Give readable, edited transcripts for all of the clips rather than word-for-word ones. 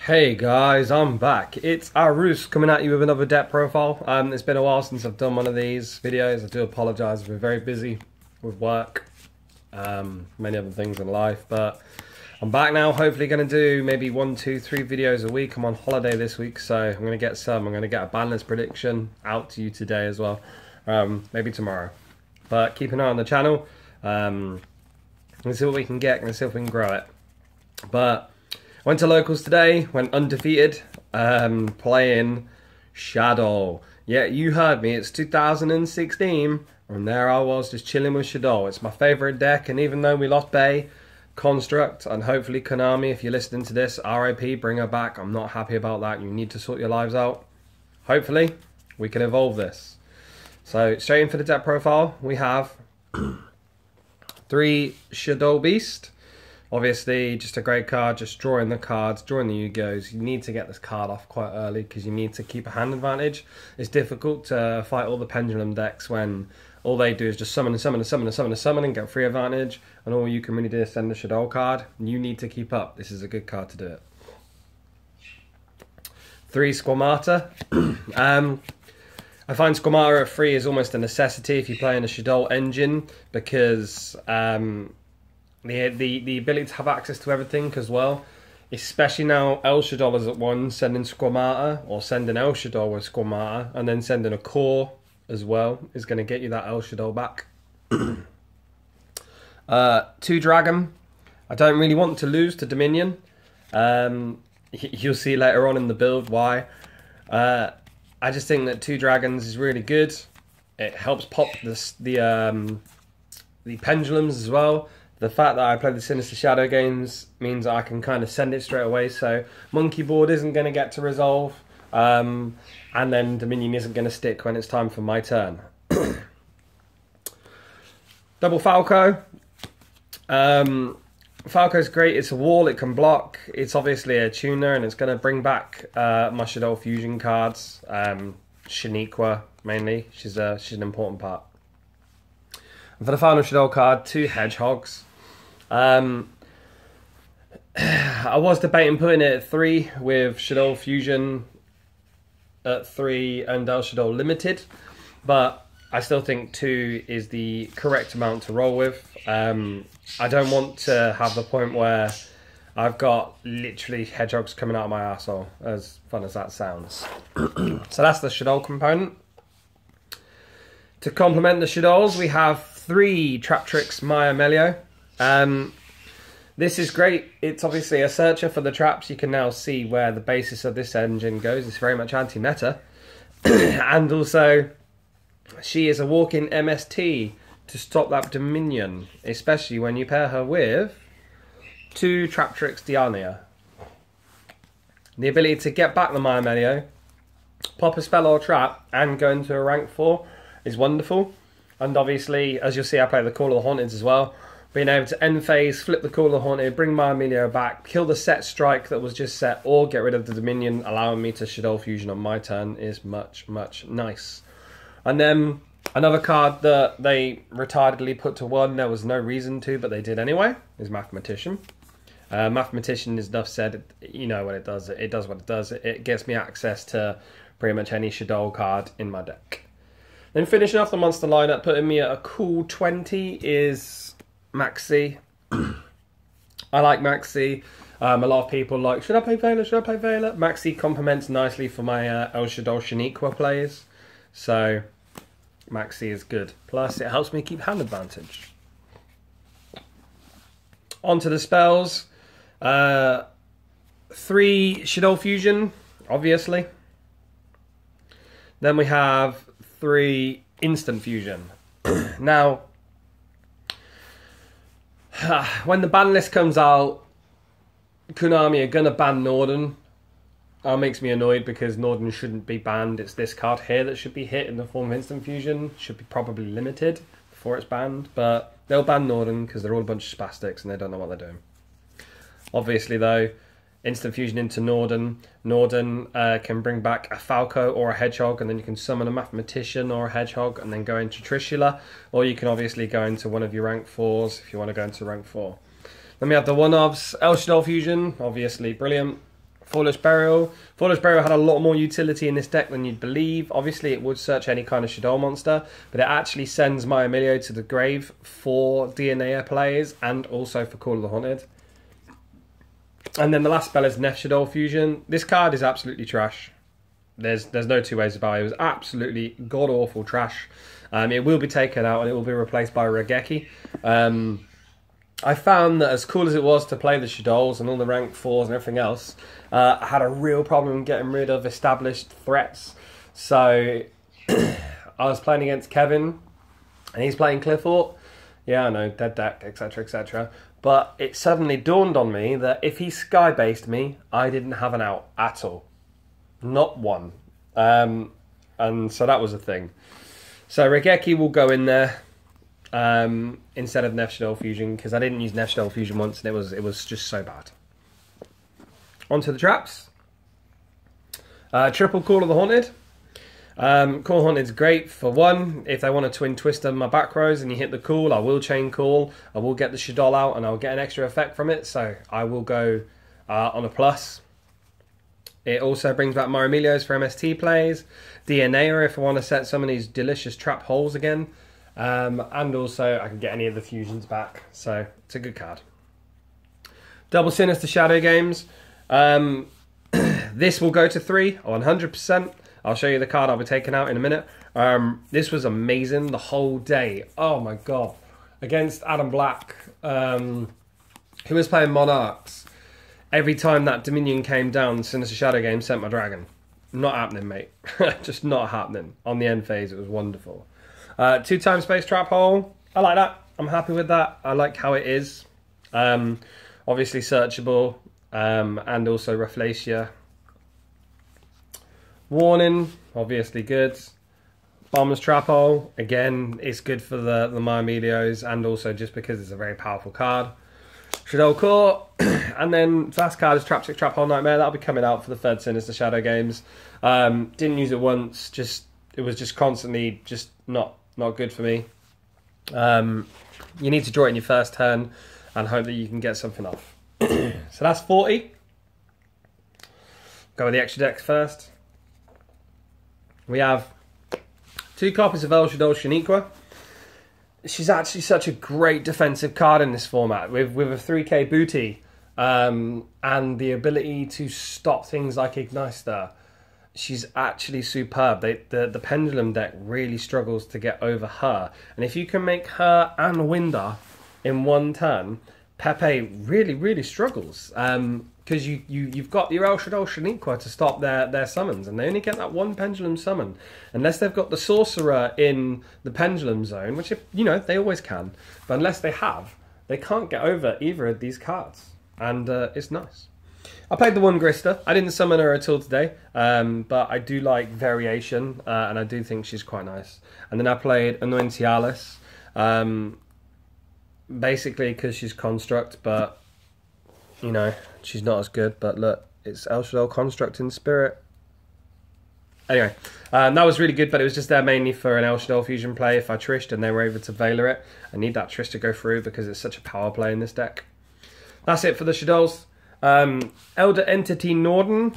Hey guys, I'm back. It's Arus coming at you with another deck profile. It's been a while since I've done one of these videos. I do apologise, I've been very busy with work, many other things in life, but I'm back now. Hopefully going to do maybe 1, 2, 3 videos a week. I'm on holiday this week, so I'm going to get a ban list prediction out to you today as well, maybe tomorrow. But keep an eye on the channel. Let's see what we can get, and see if we can grow it. But went to locals today, went undefeated, playing Shaddoll. Yeah, you heard me, it's 2016, and there I was just chilling with Shaddol. It's my favourite deck, and even though we lost Bay, Construct, and hopefully Konami, if you're listening to this, RIP, bring her back. I'm not happy about that. You need to sort your lives out. Hopefully, we can evolve this. So, straight in for the deck profile, we have 3 Shadow Beast. Obviously, just a great card, just drawing the cards, drawing the Yu-Gi-Ohs. You need to get this card off quite early because you need to keep a hand advantage. It's difficult to fight all the pendulum decks when all they do is just summon and summon and summon and summon and summon and get free advantage, and all you can really do is send a Shadow card. You need to keep up. This is a good card to do it. 3 Squamata. I find Squamata at 3 is almost a necessity if you play in a Shadow engine because the ability to have access to everything as well, especially now El Shaddol is at 1, sending Squamata, or sending El Shaddol with Squamata, and then sending a core as well, is going to get you that El Shaddol back. 2 Dragon. I don't really want to lose to Dominion. You'll see later on in the build why. I just think that 2 Dragons is really good. It helps pop the pendulums as well. The fact that I play the Sinister Shadow games means that I can kind of send it straight away, so Monkey Board isn't going to get to resolve, and then Dominion isn't going to stick when it's time for my turn. Double Falco. Falco's great, it's a wall, it can block, it's obviously a tuner, and it's going to bring back my Shadow Fusion cards. Shaniqua, mainly, she's an important part. And for the final Shadow card, 2 Hedgehogs. I was debating putting it at 3 with Shadow Fusion at 3 and El Shadow Limited, but I still think 2 is the correct amount to roll with. I don't want to have the point where I've got literally hedgehogs coming out of my arsehole, as fun as that sounds. So that's the Shadow component. To complement the Shadolls, we have 3 Trap Tricks Maya Melio. This is great. It's obviously a searcher for the traps. You can now see where the basis of this engine goes. It's very much anti-meta. And also, she is a walking MST to stop that Dominion, especially when you pair her with 2 Trap Tricks Diania. The ability to get back the Maya Melio, pop a spell or trap, and go into a rank 4 is wonderful. And obviously, as you'll see, I play the Call of the Haunted as well. Being able to end phase, flip the Call of the Haunted, bring my Emilio back, kill the set strike that was just set, or get rid of the Dominion, allowing me to Shadow Fusion on my turn is much, much nice. And then another card that they retardedly put to 1, there was no reason to, but they did anyway, is Mathematician. Mathematician is enough said, you know what it does. It does what it does. It gets me access to pretty much any Shadow card in my deck. Then finishing off the monster lineup, putting me at a cool 20 is Maxi. I like Maxi. A lot of people like, should I play Vela? Should I play Vela? Maxi complements nicely for my El Shaddol Shaniqua players. So, Maxi is good. Plus, it helps me keep hand advantage. On to the spells. 3 Shadow Fusion, obviously. Then we have 3 Instant Fusion. Now, when the ban list comes out, Konami are going to ban Norden. That makes me annoyed because Norden shouldn't be banned. It's this card here that should be hit in the form of Instant Fusion. Should be probably limited before it's banned. But they'll ban Norden because they're all a bunch of spastics and they don't know what they're doing. Obviously, though, Instant Fusion into Norden. Norden can bring back a Falco or a Hedgehog, and then you can summon a Mathematician or a Hedgehog and then go into Trishula. Or you can obviously go into one of your rank 4s if you want to go into rank 4. Then we have the one-ofs. El Shaddol Fusion, obviously brilliant. Foolish Burial. Foolish Burial had a lot more utility in this deck than you'd believe. Obviously, it would search any kind of Shaddoll monster, but it actually sends my Emilio to the grave for DNA plays and also for Call of the Haunted. And then the last spell is Nef Shaddoll Fusion. This card is absolutely trash. There's no two ways about it. It was absolutely god-awful trash. It will be taken out and it will be replaced by Regeki. I found that as cool as it was to play the Shaddolls and all the rank 4s and everything else, I had a real problem getting rid of established threats. So I was playing against Kevin and he's playing Cliffort. Yeah, I know, dead deck, etc, etc. But it suddenly dawned on me that if he sky-based me, I didn't have an out at all. Not one. And so that was a thing. So Regeki will go in there instead of Nef Shaddoll Fusion, because I didn't use Nef Shaddoll Fusion once and it was just so bad. Onto the traps. Triple Call of the Haunted. Call of the Haunted's great for one. If they want to twin twist on my back rows and you hit the call, I will chain call. I will get the Shaddoll out and I'll get an extra effect from it. So I will go on a plus. It also brings back Marimilios for MST plays. DNA if I want to set some of these delicious trap holes again. And also I can get any of the fusions back. So it's a good card. Double Sinister Shadow Games. This will go to 3, 100%. I'll show you the card I'll be taking out in a minute. This was amazing the whole day. Oh my god. Against Adam Black, who was playing Monarchs. Every time that Dominion came down, Sinister Shadow Game sent my dragon. Not happening, mate. Just not happening. On the end phase, it was wonderful. 2-time space trap hole. I like that. I'm happy with that. I like how it is. Obviously searchable. And also Rafflesia. Warning, obviously good. Bomber's Trap Hole, again, it's good for the Marimilios and also just because it's a very powerful card. Shaddoll Core, and then last card is Trap 6 Trap Hole Nightmare. That'll be coming out for the third Sinister Shadow Games. Didn't use it once, it was just constantly just not good for me. You need to draw it in your first turn and hope that you can get something off. So that's 40. Go with the extra decks first. We have 2 copies of El Shaddoll Shaniqua. She's actually such a great defensive card in this format with a 3k booty and the ability to stop things like Ignister. She's actually superb. The Pendulum deck really struggles to get over her. And if you can make her and Winder in one turn, Pepe really struggles. Because you've got your El Shaddoll Shaniqua to stop their summons, and they only get that one Pendulum summon. Unless they've got the Sorcerer in the Pendulum zone, which, they always can. But unless they have, they can't get over either of these cards. And it's nice. I played the one Grista. I didn't summon her at all today, but I do like variation, and I do think she's quite nice. And then I played Anointialis, basically because she's Construct, but... she's not as good, but look, it's El Shaddoll Construct in Spirit. Anyway, that was really good, but it was just there mainly for an El Shaddoll Fusion play if I trished and they were able to Veiler it. I need that trish to go through because it's such a power play in this deck. That's it for the Shaddolls. Elder Entity Norden.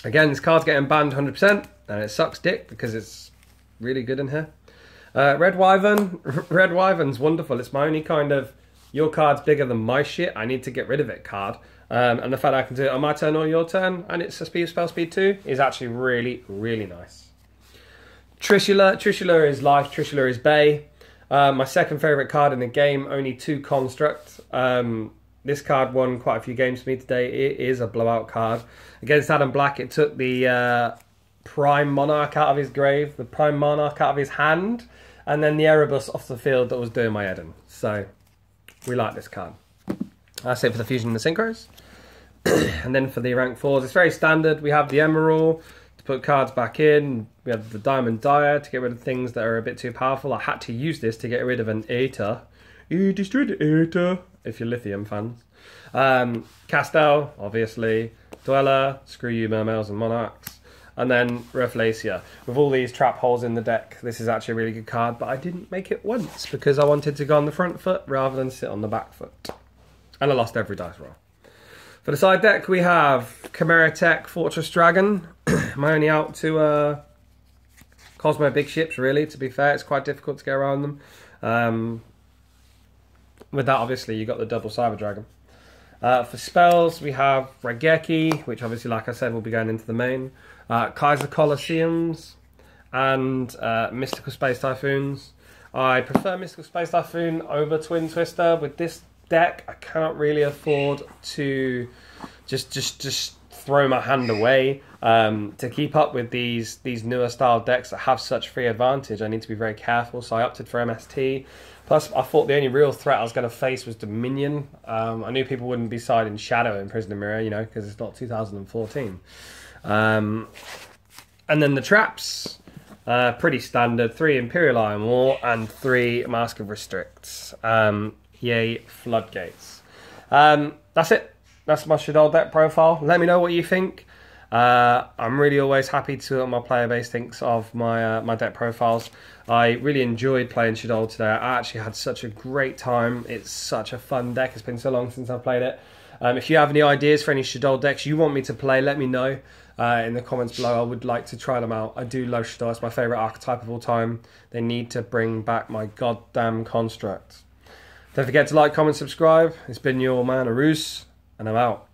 Again, this card's getting banned 100%, and it sucks dick because it's really good in here. Red Wyvern. Red Wyvern's wonderful. It's my only kind of... your card's bigger than my shit, I need to get rid of it card. And the fact that I can do it on my turn or your turn, and it's a spell speed 2, is actually really nice. Trishula. Trishula is life, Trishula is Bay. My second favourite card in the game, only 2 Construct. This card won quite a few games for me today. It is a blowout card. Against Adam Black, it took the Prime Monarch out of his grave, the Prime Monarch out of his hand, and then the Erebus off the field that was doing my head in. So... we like this card. That's it for the Fusion and the Synchros. And then for the rank 4s, it's very standard. We have the Emerald to put cards back in. We have the Diamond Dyer to get rid of things that are a bit too powerful. I had to use this to get rid of an Aether. You destroyed the Aether, if you're Lithium fans. Castel, obviously. Dweller, screw you Mermails and Monarchs. And then Rafflesia. With all these trap holes in the deck, this is actually a really good card, but I didn't make it once because I wanted to go on the front foot rather than sit on the back foot. And I lost every dice roll. For the side deck, we have Chimera Tech Fortress Dragon. I'm only out to Cosmo big ships, really, to be fair. It's quite difficult to get around them. With that, obviously, you got the double Cyber Dragon. For spells, we have Raigeki, which obviously, like I said, will be going into the main. Kaiser Colosseums and Mystical Space Typhoons. I prefer Mystical Space Typhoon over Twin Twister. With this deck, I cannot really afford to just throw my hand away. To keep up with these newer style decks that have such free advantage, I need to be very careful, so I opted for MST. Plus, I thought the only real threat I was going to face was Dominion. I knew people wouldn't be siding Shadow in Prisoner Mirror, you know, because it's not 2014. And then the traps, pretty standard. 3 Imperial Iron War and 3 Mask of Restricts. Yay, Floodgates. That's it. That's my Shaddoll deck profile. Let me know what you think. I'm really always happy to what my player base thinks of my my deck profiles. I really enjoyed playing Shaddoll today. I actually had such a great time. It's such a fun deck. It's been so long since I've played it. If you have any ideas for any Shaddoll decks you want me to play, let me know in the comments below. I would like to try them out. I do love Shaddoll. It's my favourite archetype of all time. They need to bring back my goddamn construct. Don't forget to like, comment, subscribe. It's been your man, Arus, and I'm out.